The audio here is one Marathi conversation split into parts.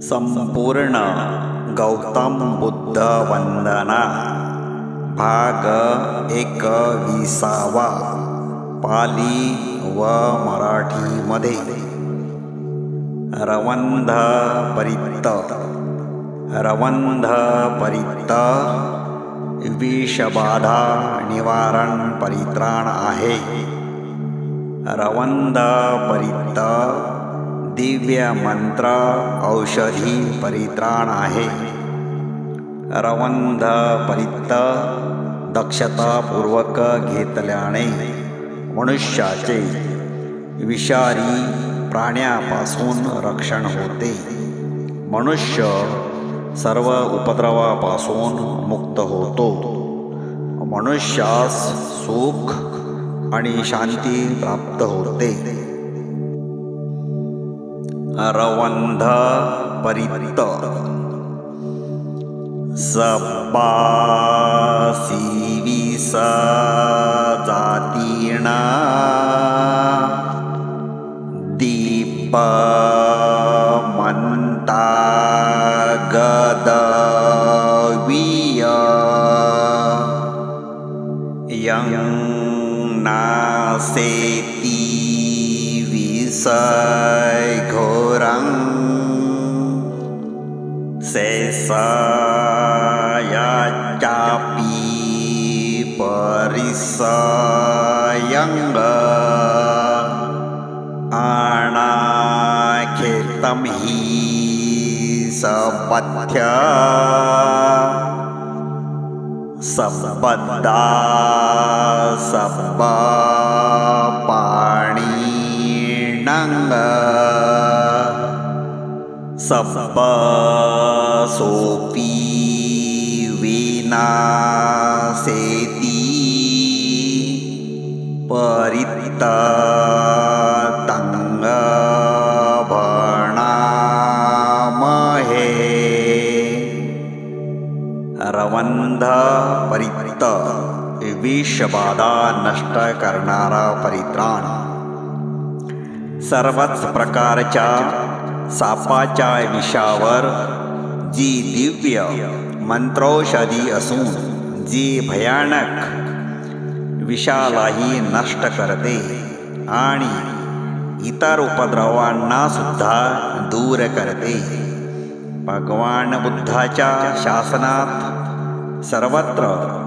संपूर्ण गौतम बुद्ध वंदना भाग 21वा पाली व मराठीमध्ये। रवंध परित्त विषबाधा निवारण परित्राण आहे। रवंध परित्त दिव्य मंत्र औषधी परित्राण आहे। रवंध परित्त दक्षतापूर्वक घेतल्याने मनुष्याचे विषारी प्राण्यापासून रक्षण होते। मनुष्य सर्व उपद्रवापासून मुक्त होतो। मनुष्यास सुख आणि शांती प्राप्त होते। रवंध परित्त सब्बासी विस जातीना दीप मंता गदवीय यं नासेती विषय घोरं शेषयाचापि परिसयंग अनाखेतं हि सपथ्य सबद्धा सब्बापाणिनंग सब्बसोपि विनाशेति परित्ततं भणामहे। रवंध परित्त विषबाधा नष्ट करणारा परित्राण। सर्वच प्रकारच्या सापाच्या विषावर जी दिव्य मंत्रौषधी असून जी भयानक विषालाही नष्ट करते आणि इतर उपद्रवांना सुद्धा दूर करते। भगवान बुद्धाच्या शासनात सर्वत्र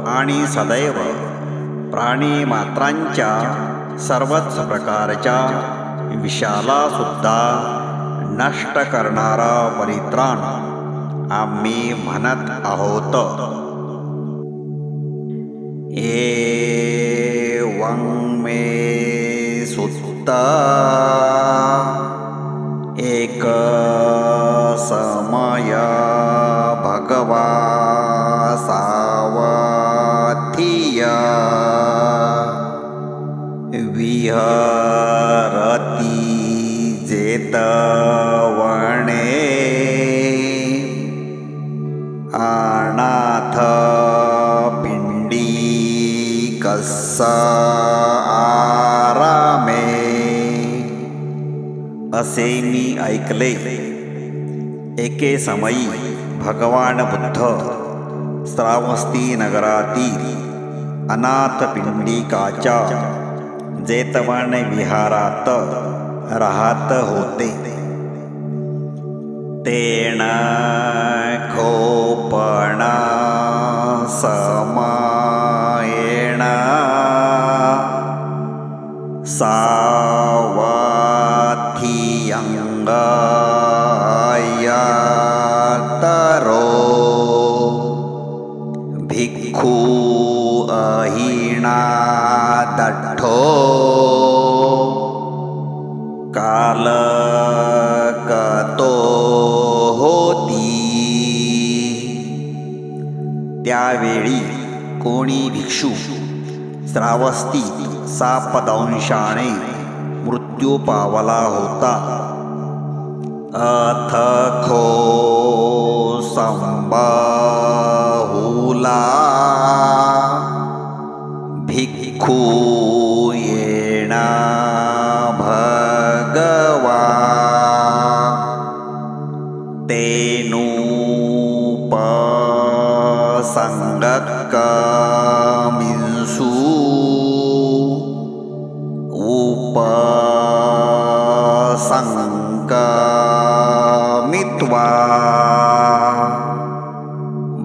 आणि सदैव प्राणी मात्रांच्या सर्वच प्रकारच्या विषाला सुद्धा नष्ट करणारा परित्राण आम्ही म्हणत आहोत। एवं मे सुत्ता एक समय भगवा सावथिय विहरती जेतवणे अनाथ पिंडीकस्स आरामे। असे मी ऐकले, एके समयी भगवान बुद्ध श्रावस्ती नगरातील अनाथ पिंडिकाच्या जेतवन विहारात राहत होते। तेन खोपण समयेण सावथियंग अयतरो भिक्खु अहिना दठ्ठो कालकतो होती। त्यावेळी कोणी भिक्षू श्रावस्ती सापदंशाने मृत्यू पावला होता। अथ खो संबाहुला भिक्खू येना भगवा ते संगकमिंसु उपसंकमित्वा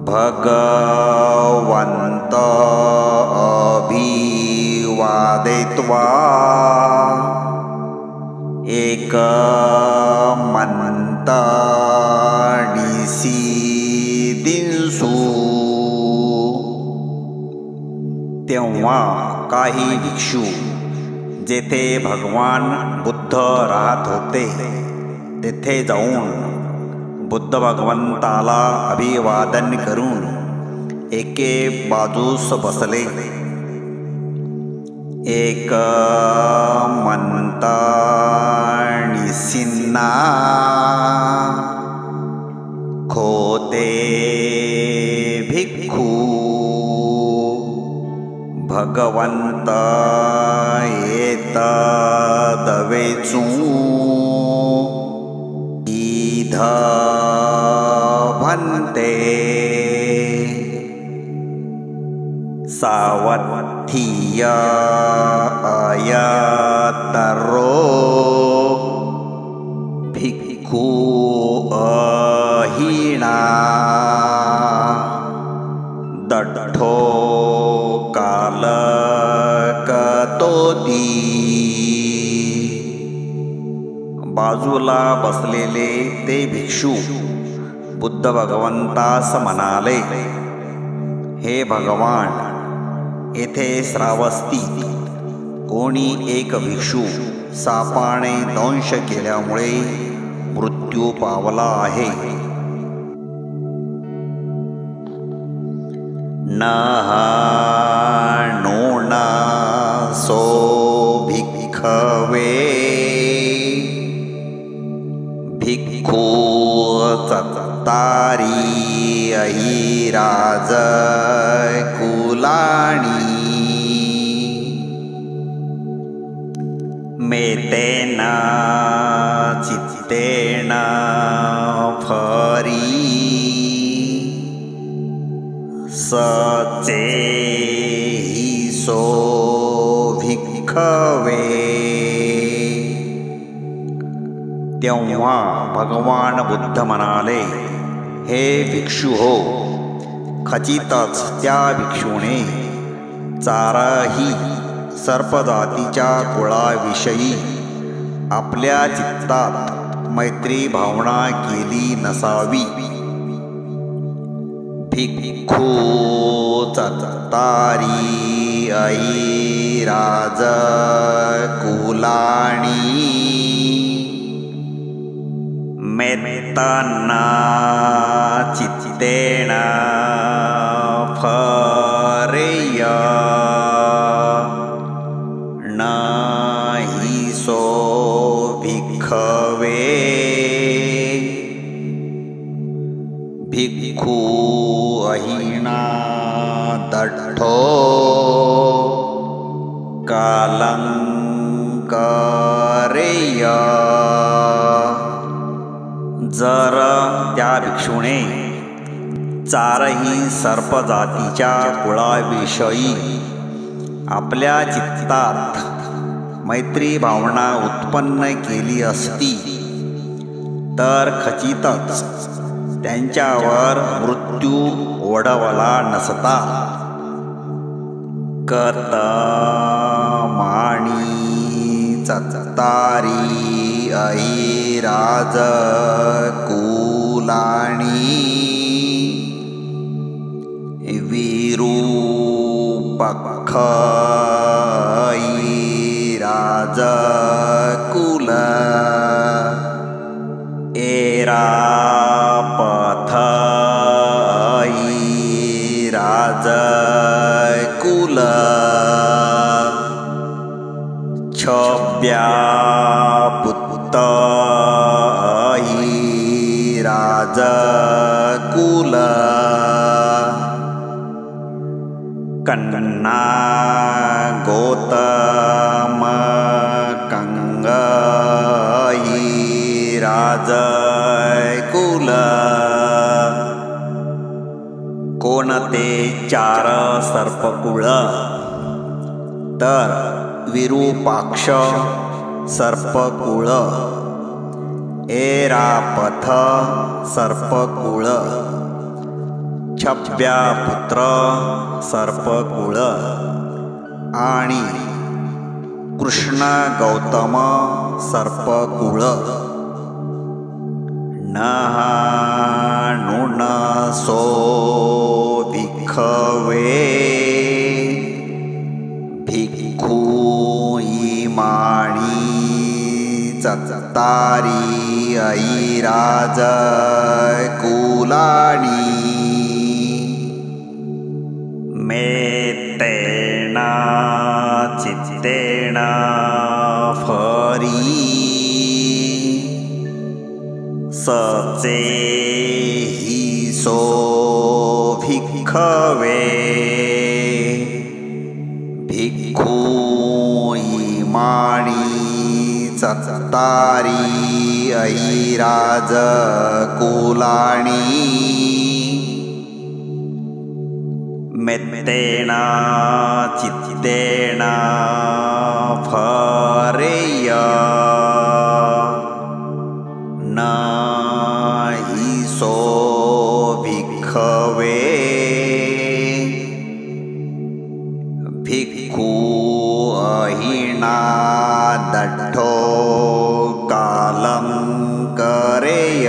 भगवन्त अभिवादयित्वा एकमंतनिषीदिंसु। तेव्हा काही भिक्षू जेथे भगवान बुद्ध राहत होते तेथे जाऊन बुद्ध भगवंताला अभिवादन करून एके बाजूस बसले। एकमंतनिषींना खोते भिक्खू भगवंत एतदवेचू इध भन्ते सावत्थिय अयतरो भिक्खू अहीणा दट्ठो कालकतोती। बाजूला बसलेले ते भिक्षू बुद्ध भगवंतास म्हणाले, हे भगवान, येथे श्रावस्ती कोणी एक भिक्षू सापाने दंश केल्यामुळे मृत्यू पावला आहे। नूनसो भिक्खवे भिक्खू चत्तारी अहिराज कुलाणी मेतेन चित्तेन फरी सचेहिसो भिक्खवे। तेव्हा भगवान बुद्ध म्हणाले, हे भिक्षू हो, खचितच त्या भिक्षूने चारही सर्पजातीच्या कुळाविषयी आपल्या चित्तात मैत्री भावना केली नसावी। भिक्खू चत्तारी अहिराज कुलाणी मेत्तन चित्तेन फरेय नहिसो भिक्खवे भिक्खू अहीणा दट्ठो कालंकरेय। जर त्या भिक्षूने चारही सर्पजातीच्या कुळाविषयी आपल्या चित्तात मैत्री भावना उत्पन्न केली असती तर खचितच त्यांच्यावर मृत्यू ओढवला नसता। कतमाणी चत्तारी अहिराज कुलाणी विरूपख अहिराज कुल एरापथ अहिराज कुल छव्यापुत्त अहिराज कुल कन्ना गोतम कंग अहिराज कुल कोणते चार सर्पकुळ, तर विरूपाक्ष सर्पकुळ, ऐरापथ सर्पकुळ, छब्यापुत्र सर्पकुळ आणि कृष्ण गौतम सर्पकुळ. नून सो भिक्खवे भिक्खू इमाणी चत्तारी ऐराज कुलानी मेत्तेन चित्तेन फरी सचे हि सो भिक्खवे भिक्खू इमाणी चत्तारी ऐराज कुलानी मेत्तेन चित्तेन फरेय नहि सो भिक्खवे भिक्खू अहिना दट्ठो कालं करेय.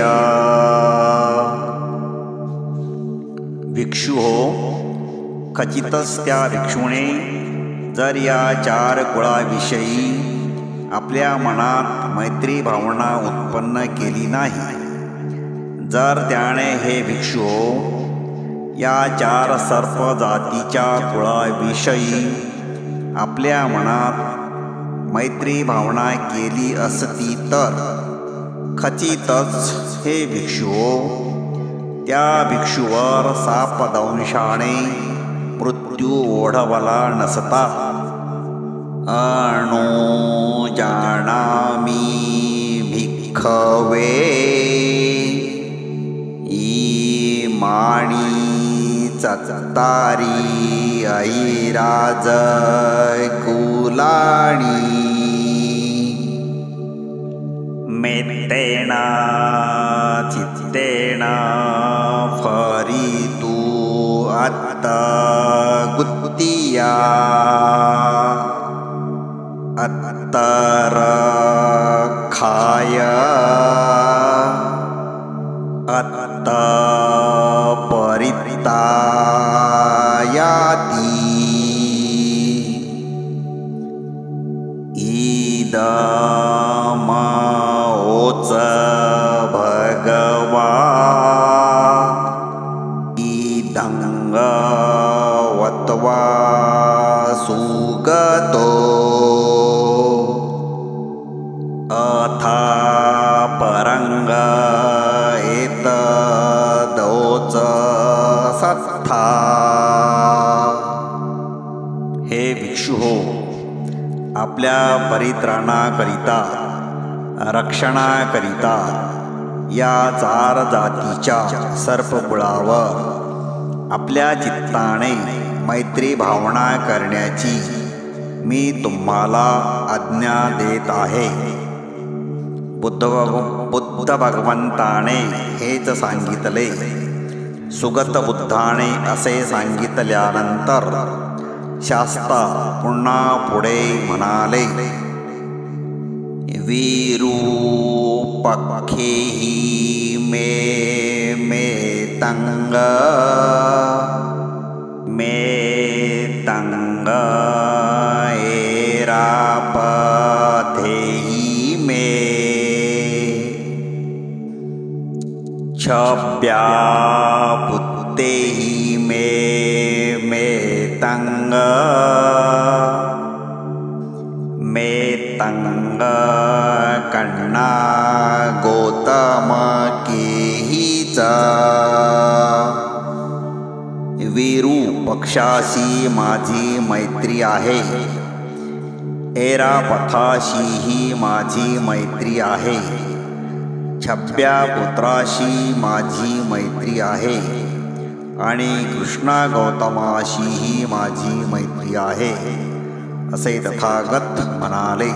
भिक्षू हो, खचितच त्या भिक्षूने जर या चार कुळाविषयी आपल्या मनात मैत्री भावना उत्पन्न केली नाही, जर त्याने हे भिक्षू या चार सर्प जातीच्या कुळाविषयी आपल्या मनात मैत्री भावना केली असती, तर खचितच हे भिक्षू त्या भिक्षूवर सापदंशाने मृत्यू ओढवला नसता. अणो जानामि भिक्खवे इमाणी चत्तारी ऐराज कुलानी मेत्तेन चित्तेन फरितु अत्ता गुत्तिया अत्तर खाय अत्त परितायाती ईदमोच भगवा ईदंग वत्वा सुगतो अथा परंग एतदोच सत्था. हे भिक्षू हो, आपल्या परित्राणाकरिता रक्षणाकरिता या चार जातीच्या सर्पकुळावर आपल्या चित्ताने मैत्री भावना करण्याची मी तुम्हाला आज्ञा देत आहे. बुद्ध भगवंताने हेच सांगितले. सुगत बुद्धाने असे सांगितल्यानंतर शास्ता पुन्हा पुढे म्हणाले, विरूपखेहि मे तंग ऐरापथेहि मे छब्यापुत्तेहि मे तंग कण्णा गौतम केहीच वीरू पक्षाशी माझी मैत्री आहे, ऐरापथाशीही माझी मैत्री आहे, छब्या पुत्राशी माझी मैत्री आहे, आणि कृष्णा गौतमाशीही माझी मैत्री आहे असे तथागत म्हणाले.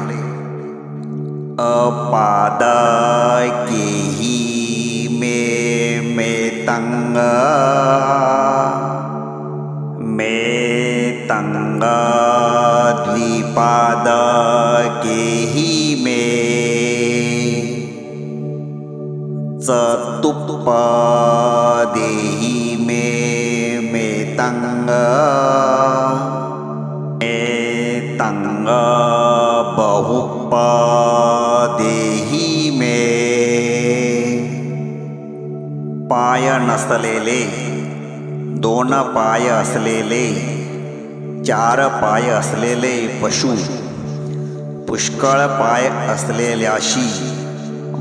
अपादकेहि मे तंग द्विपादकेहि मे चतुप्पदेहि मे तंग बहुपदेहि मे. पाय नसलेले, 2 पाय असलेले, 4 पाय असलेले पशु, पुष्कळ पाय असलेल्याशी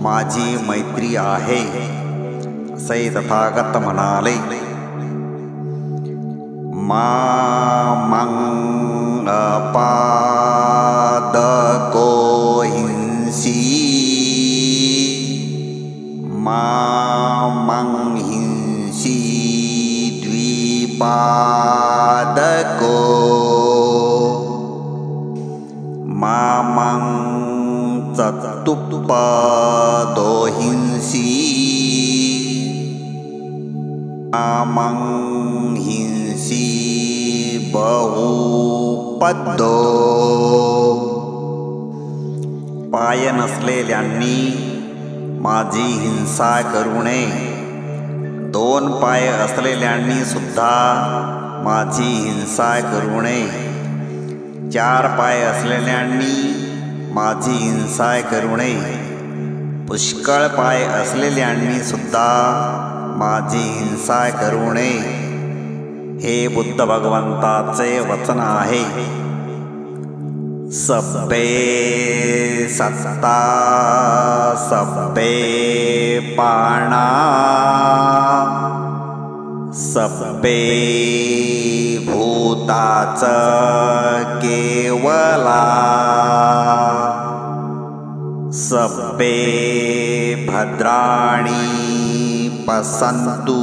माझी मैत्री आहे असे तथागत म्हणाले. मामं अपादको हिंसी मामं हिंसी द्विपादको मामं चतुप्पदो हिंसी मामं हिंसी बहुपदो. पाय नसलेल्यांनी माझी हिंसा करू नये, 2 पाय असलेल्यांनी सुद्धा माझी हिंसा करू नये, 4 पाय असलेल्यांनी माझी हिंसा करू नये, पुष्कळ पाय असलेल्यांनी सुद्धा माझी हिंसा करू नये. हे बुद्ध भगवंताचे वचन आहे. सब्बे सत्ता सब्बे पाणा सब्बे भूताच केवला सब्बे भद्राणी पसंतु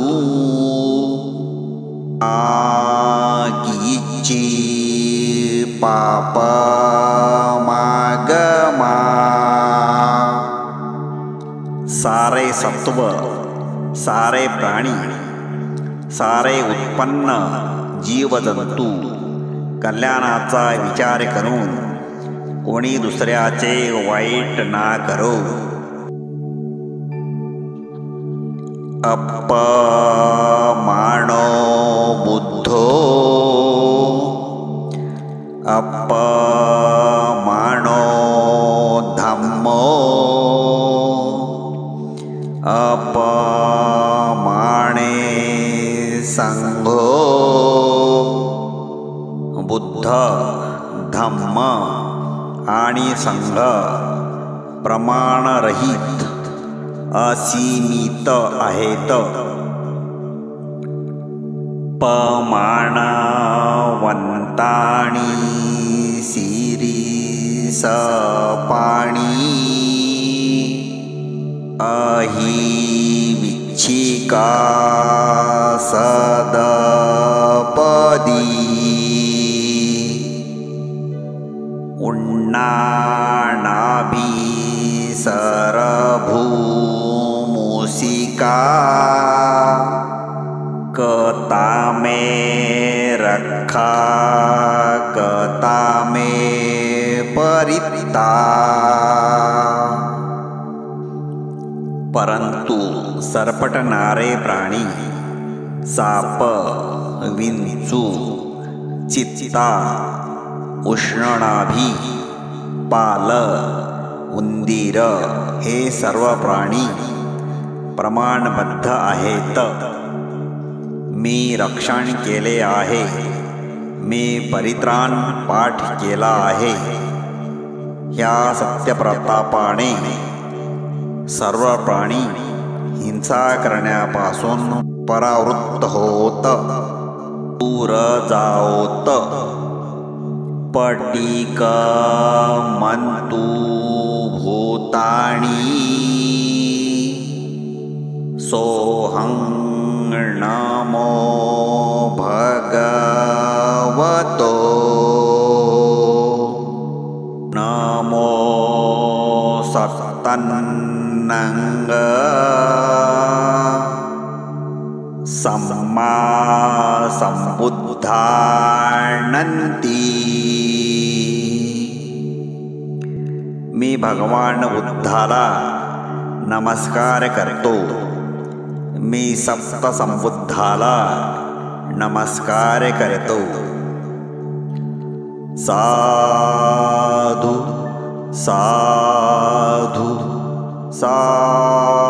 आकीची पाप मागमा. सारे सत्व, सारे प्राणी, सारे उत्पन्न जीवजंतू कल्याणाचा विचार करून कोणी दुसऱ्याचे वाईट ना करो. अपमानो बुद्धो अपमानो धम्मो अपमाने संघो. बुद्ध, धम्म आणि संघ प्रमाणरहित असीमित आहेत. पमानवंतानी सिरीस पाणी अहि विच्छिका सदपदी उन्नानाभि सरभूमुसिका कतामे रखा कतामे परिता. परंतु सरपटणारे प्राणी, साप, विंचू, चित्ता, उष्णनाभी, पाल, उंदीर हे सर्व प्राणी प्रमाणबद्ध आहेत. मी रक्षण केले आहे, मी परित्राण पाठ केला आहे. ह्या सत्यप्रतापाने सर्व प्राणी हिंसा करण्यापासून परावृत्त होत, दूर जाओत. पटिक मंतु भूतानी सोहं नमो संपन्नंग सम्मा संबुद्धानंती. मी भगवान बुद्धाला नमस्कार करतो. मी सप्त संबुद्धाला नमस्कार करतो. साधु साधु साधु.